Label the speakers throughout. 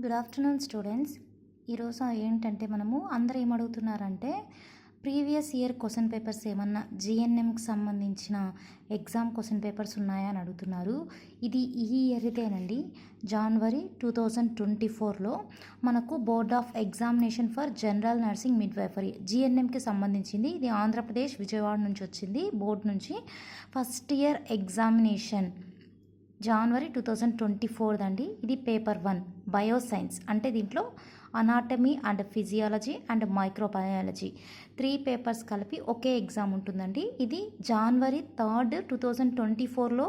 Speaker 1: Good afternoon students. ఈరోజు ఏంటంటే మనము అందరూ ఏమడుగుతున్నారంటే ప్రీవియస్ ఇయర్ క్వశ్చన్ పేపర్స్ ఏమన్నా జిఎన్ఎంకి సంబంధించిన ఎగ్జామ్ క్వశ్చన్ పేపర్స్ ఉన్నాయా అని అడుగుతున్నారు. ఇది ఈ ఇయర్దేనండి. జనవరి 2024లో మనకు board of examination for general nursing midwifery జిఎన్ఎంకి సంబంధించింది. ఇది ఆంధ్రప్రదేశ్ విజయవాడ నుంచి వచ్చింది బోర్డు నుంచి. ఫస్ట్ ఇయర్ ఎగ్జామినేషన్ జనవరి 2024 అండి. ఇది పేపర్ 1 బయోసైన్స్, అంటే దీంట్లో anatomy and physiology and microbiology 3 papers కలిపి ఒకే ఎగ్జామ్ ఉంటుందండి. ఇది జనవరి 3, 2024లో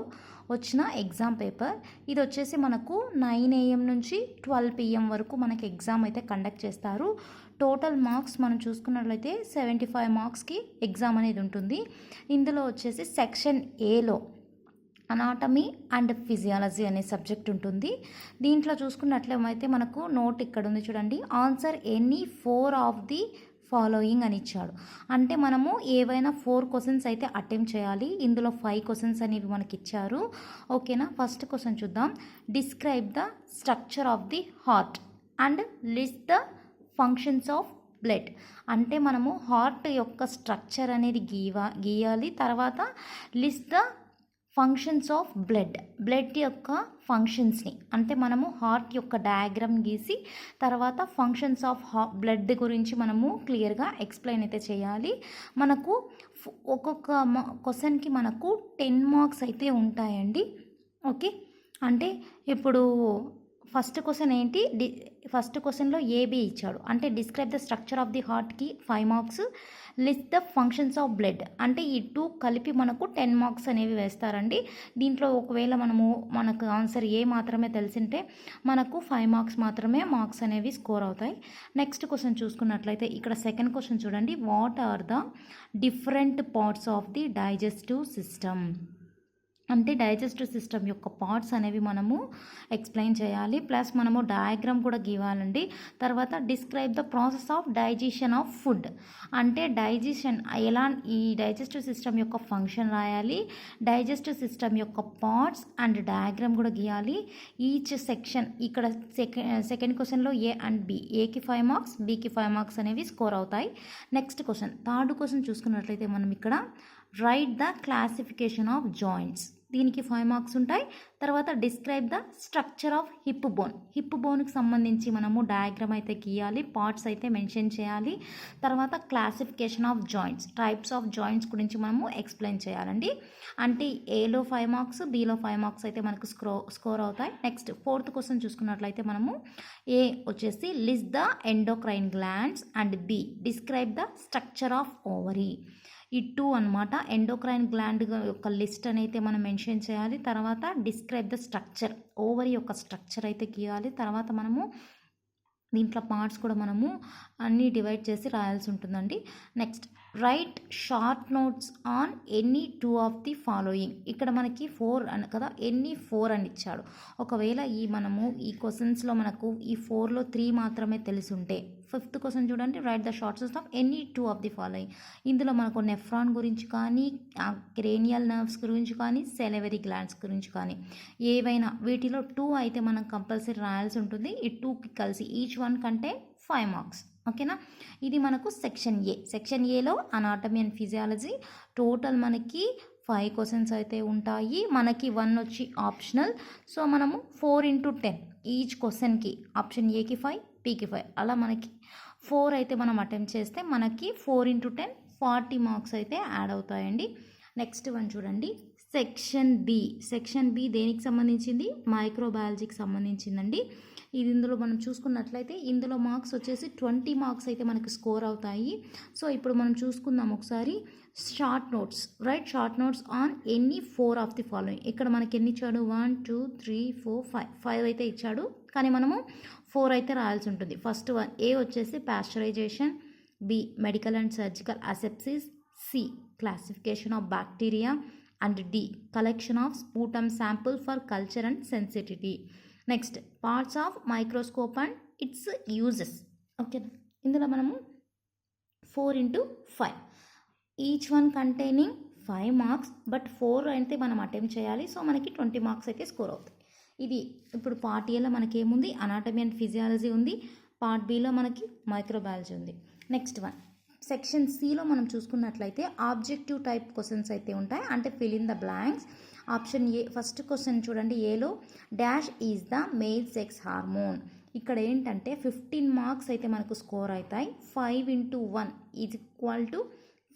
Speaker 1: వచ్చిన ఎగ్జామ్ పేపర్. ఇది వచ్చేసి మనకు 9 AM నుంచి 12 PM వరకు మనకి ఎగ్జామ్ అయితే కండక్ట్ చేస్తారు. టోటల్ మార్క్స్ మనం చూసుకున్నట్లయితే 75 మార్క్స్కి ఎగ్జామ్ అనేది ఉంటుంది. ఇందులో వచ్చేసి సెక్షన్ ఏలో అనాటమీ అండ్ ఫిజియాలజీ అనే సబ్జెక్ట్ ఉంటుంది. దీంట్లో చూసుకున్నట్లయితే మనకు నోట్ ఇక్కడ ఉంది చూడండి, answer any 4 of the following అని ఇచ్చాడు. అంటే మనము ఏవైనా 4 క్వశ్చన్స్ అయితే అటెంప్ట్ చేయాలి. ఇందులో 5 క్వశ్చన్స్ అనేవి మనకి ఇచ్చారు. ఓకేనా, ఫస్ట్ క్వశ్చన్ చూద్దాం. Describe the structure of the heart and list the functions of blood. అంటే మనము హార్ట్ యొక్క స్ట్రక్చర్ అనేది గీయాలి. తర్వాత list the functions of blood యొక్క ఫంక్షన్స్ని, అంటే మనము హార్ట్ యొక్క డయాగ్రామ్ గీసి తర్వాత ఫంక్షన్స్ ఆఫ్ బ్లడ్ గురించి మనము క్లియర్గా ఎక్స్ప్లెయిన్ అయితే చేయాలి. మనకు ఒక్కొక్క క్వశ్చన్కి మనకు 10 మార్క్స్ అయితే ఉంటాయండి. ఓకే, అంటే ఇప్పుడు ఫస్ట్ క్వశ్చన్ ఏంటి, ఫస్ట్ క్వశ్చన్లో ఏబి ఇచ్చాడు. అంటే describe the structure of the హార్ట్కి 5 marks, list the functions of blood, అంటే ఈ 2 కలిపి మనకు 10 మార్క్స్ అనేవి వేస్తారండి. దీంట్లో ఒకవేళ మనకు ఆన్సర్ ఏ మాత్రమే తెలిసింటే మనకు 5 మార్క్స్ మాత్రమే మార్క్స్ అనేవి స్కోర్ అవుతాయి. నెక్స్ట్ క్వశ్చన్ చూసుకున్నట్లయితే ఇక్కడ సెకండ్ క్వశ్చన్ చూడండి. What are the different parts of the digestive system. అంటే డైజెస్టివ్ సిస్టమ్ యొక్క పార్ట్స్ అనేవి మనము ఎక్స్ప్లెయిన్ చేయాలి. ప్లస్ మనము డయాగ్రామ్ కూడా గీయాలండి. తర్వాత describe the process of digestion of food, అంటే డైజెషన్ ఎలా, ఈ డైజెస్టివ్ సిస్టమ్ యొక్క ఫంక్షన్ రాయాలి, డైజెస్టివ్ సిస్టమ్ యొక్క పార్ట్స్ అండ్ డయాగ్రామ్ కూడా గీయాలి. ఈచ్ సెక్షన్ ఇక్కడ సెకండ్ క్వశ్చన్లో ఏ అండ్ బి, ఏకి 5 మార్క్స్, బికి 5 మార్క్స్ అనేవి స్కోర్ అవుతాయి. నెక్స్ట్ క్వశ్చన్, థర్డ్ క్వశ్చన్ చూసుకున్నట్లయితే మనం ఇక్కడ right the classification of joints, దీనికి 5 మార్క్స్ ఉంటాయి. తర్వాత describe the structure of hip బోన్కి సంబంధించి మనము డయాగ్రామ్ అయితే గీయాలి, పార్ట్స్ అయితే మెన్షన్ చేయాలి. తర్వాత classification of joints, types of joints గురించి మనము ఎక్స్ప్లెయిన్ చేయాలండి. అంటే ఏలో 5 మార్క్స్, బిలో 5 మార్క్స్ అయితే మనకు స్కోర్ అవుతాయి. నెక్స్ట్ ఫోర్త్ క్వశ్చన్ చూసుకున్నట్లయితే మనము ఏ వచ్చేసి list the endocrine glands and B describe the structure of ovary. ఈ 2 అనమాట. ఎండోక్రైన్ గ్లాండ్ యొక్క లిస్ట్ అయితే మనం మెన్షన్ చేయాలి. తర్వాత డిస్క్రైబ్ ద స్ట్రక్చర్, ఓవరీ యొక్క స్ట్రక్చర్ అయితే గీయాలి. తర్వాత మనము దీంట్లో పార్ట్స్ కూడా మనము అన్నీ డివైడ్ చేసి రాయాల్సి ఉంటుందండి. Next right short notes on any 2 of the following. ఇక్కడ మనకి 4 అని కదా, ఎనీ 4 అని ఇచ్చాడు. ఒకవేళ మనము ఈ క్వశ్చన్స్లో మనకు ఈ 4లో 3 మాత్రమే తెలిసి ఉంటే, ఫిఫ్త్ క్వశ్చన్ చూడండి, right the short notes of any 2 of the following. ఇందులో మనకు నెఫ్రాన్ గురించి కానీ, క్రేనియల్ నర్వ్స్ గురించి కానీ, సెలవరీ గ్లాండ్స్ గురించి కానీ ఏవైనా వీటిలో 2 అయితే మనం కంపల్సరీ రాయాల్సి ఉంటుంది. ఈ 2కి కలిసి ఈచ్ వన్ కంటే 5 మార్క్స్. ఓకేనా, ఇది మనకు సెక్షన్ ఏ. సెక్షన్ ఏలో అనాటమీ అండ్ ఫిజియాలజీ టోటల్ మనకి 5 క్వశ్చన్స్ అయితే ఉంటాయి. మనకి 1 వచ్చి ఆప్షనల్. సో మనము 4 into 10 ఈచ్ క్వశ్చన్కి, ఆప్షన్ ఏకి 5, పీకి 5, అలా మనకి 4 అయితే మనం అటెంప్ట్ చేస్తే మనకి 4 into 10 40 మార్క్స్ అయితే యాడ్ అవుతాయండి. నెక్స్ట్ వన్ చూడండి, సెక్షన్ బి. సెక్షన్ బి దేనికి సంబంధించింది, మైక్రోబయాలజీకి సంబంధించిందండి. ఇది ఇందులో మనం చూసుకున్నట్లయితే ఇందులో మార్క్స్ వచ్చేసి 20 మార్క్స్ అయితే మనకి స్కోర్ అవుతాయి. సో ఇప్పుడు మనం చూసుకుందాం ఒకసారి. Short notes, right short notes on any 4 of the following. ఇక్కడ మనకి ఎన్ని ఇచ్చాడు, 1 2 3 4 5 అయితే ఇచ్చాడు, కానీ మనము 4 అయితే రాయాల్సి ఉంటుంది. ఫస్ట్ వన్ ఏ వచ్చేసి pasteurization, B medical and surgical asepsis, C classification of bacteria and D collection of sputum sample for culture and sensitivity. Next parts of microscope and its uses. Okay, ఇందులో మనము 4 into 5 each one containing 5 marks, but 4 అయితే మనం attempt చేయాలి. So మనకి 20 marks అయితే score అవుతాయి. ఇది ఇప్పుడు పార్ట్ ఏలో మనకి ఏముంది, అనాటమీ అండ్ ఫిజియాలజీ ఉంది. పార్ట్ బిలో మనకి మైక్రోబయాలజీ ఉంది. నెక్స్ట్ వన్ సెక్షన్ సిలో మనం చూసుకున్నట్లయితే ఆబ్జెక్టివ్ టైప్ క్వశ్చన్స్ అయితే ఉంటాయి, అంటే fill in the blanks. Option A first question చూడండి, ఏలో dash is the male sex hormone. ఇక్కడ ఏంటంటే 15 మార్క్స్ అయితే మనకు స్కోర్ అవుతాయి. 5 × 1 ఈజ్ ఈక్వల్ టు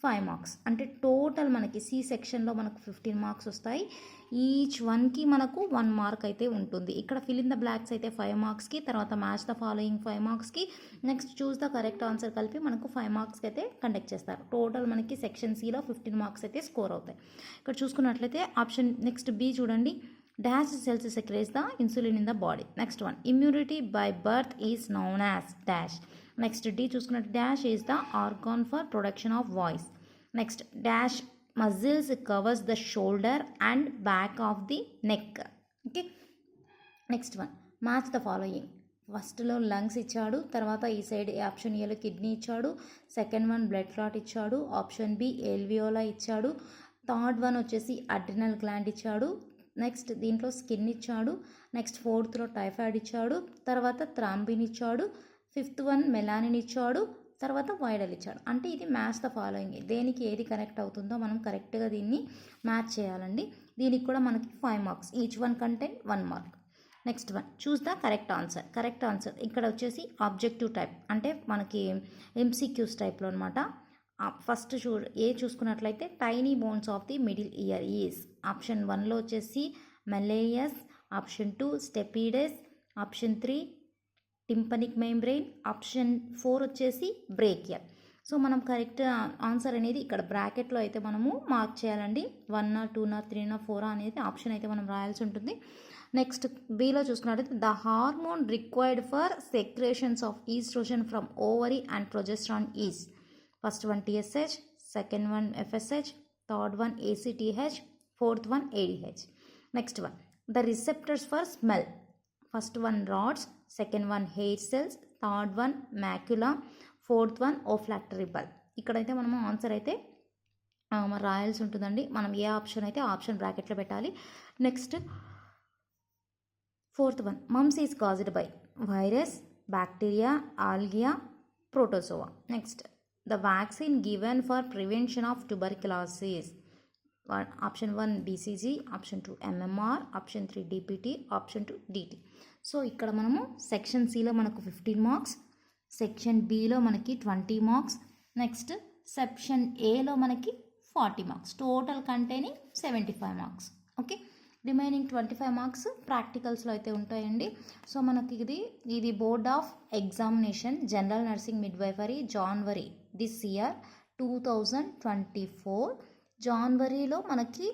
Speaker 1: 5 మార్క్స్. అంటే టోటల్ మనకి సి సెక్షన్లో మనకు 15 మార్క్స్ వస్తాయి. ఈచ్ వన్కి మనకు 1 మార్క్ అయితే ఉంటుంది. ఇక్కడ ఫిల్ ఇన్ ద బ్లాక్స్ అయితే 5 మార్క్స్కి, తర్వాత మ్యాచ్ ద ఫాలోయింగ్ 5 మార్క్స్కి, next choose the correct answer కలిపి మనకు 5 మార్క్స్కి అయితే కండక్ట్ చేస్తారు. టోటల్ మనకి సెక్షన్ సిలో 15 మార్క్స్ అయితే స్కోర్ అవుతాయి. ఇక్కడ చూసుకున్నట్లయితే ఆప్షన్ నెక్స్ట్ బి చూడండి, dash cells secretes the insulin in the body. Next one, immunity by birth is known as dash. Next D చూసుకున్నట్టు dash is the organ for production of voice. Next dash muscles covers the shoulder and back of the neck. Okay. Next one, match the following. ఫస్ట్లో lungs ఇచ్చాడు, తర్వాత ఈ side option ఏలో kidney ఇచ్చాడు, second one blood clot ఇచ్చాడు, option B ఎల్వియోలా ఇచ్చాడు, third one వచ్చేసి adrenal gland ఇచ్చాడు, నెక్స్ట్ దీంట్లో స్కిన్ ఇచ్చాడు, నెక్స్ట్ ఫోర్త్లో టైఫాయిడ్ ఇచ్చాడు, తర్వాత థ్రాంబిన్ ఇచ్చాడు, ఫిఫ్త్ వన్ మెలానిన్ ఇచ్చాడు, తర్వాత వైడల్ ఇచ్చాడు. అంటే ఇది మ్యాచ్ ద ఫాలోయింగ్, దేనికి ఏది కరెక్ట్ అవుతుందో మనం కరెక్ట్గా దీన్ని మ్యాచ్ చేయాలండి. దీనికి కూడా మనకి 5 marks, each one content 1 mark. Next one, choose the correct answer. Correct answer ఇక్కడ వచ్చేసి ఆబ్జెక్టివ్ టైప్, అంటే మనకి ఎంసీక్యూస్ టైప్లో అనమాట. ఫస్ట్ చూసుకున్నట్లయితే tiny bones of the middle ear is. Option 1లో వచ్చేసి malleus, option 2 stapes, option 3 tympanic membrane, option 4 వచ్చేసి బ్రేకియర్. సో మనం కరెక్ట్ ఆన్సర్ అనేది ఇక్కడ బ్రాకెట్లో అయితే మనము మార్క్ చేయాలండి. 1 2 3 4 అనేది ఆప్షన్ అయితే మనం రాయాల్సి ఉంటుంది. నెక్స్ట్ బిలో చూసుకున్నట్లయితే the hormone required for secretions of oestrogen from ovary and progesterone is. First one TSH, second one FSH, third one ACTH, fourth one ADH. Next one the receptors for smell. First one rods, second one hair cells, third one macula, fourth one olfactory bulb. ఇక్కడైతే మనము answer అయితే రాయాల్సి ఉంటుందండి. మనం ఏ option అయితే option బ్రాకెట్లో పెట్టాలి. Next fourth one mumps is caused by virus, bacteria, algae, protozoa. Next the vaccine given for prevention of tuberculosis. Option 1 BCG, option 2 MMR, option 3 DPT, option 2 DT. So ఇక్కడ మనము section సిలో మనకు 15 marks, section below మనకి 20 marks, next section ఏలో మనకి 40 marks, total containing 75 marks. Okay, remaining 25 marks ప్రాక్టికల్స్లో అయితే ఉంటాయండి. సో మనకి ఇది board of examination general nursing midwifery January this year 2024. జనవరిలో మనకి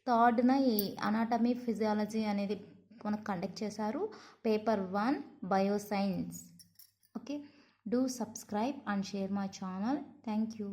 Speaker 1: థర్డ్న ఈ అనాటమీ ఫిజియాలజీ అనేది మనకు కండక్ట్ చేశారు. Paper 1 bioscience. Okay, do subscribe and share my channel. Thank you.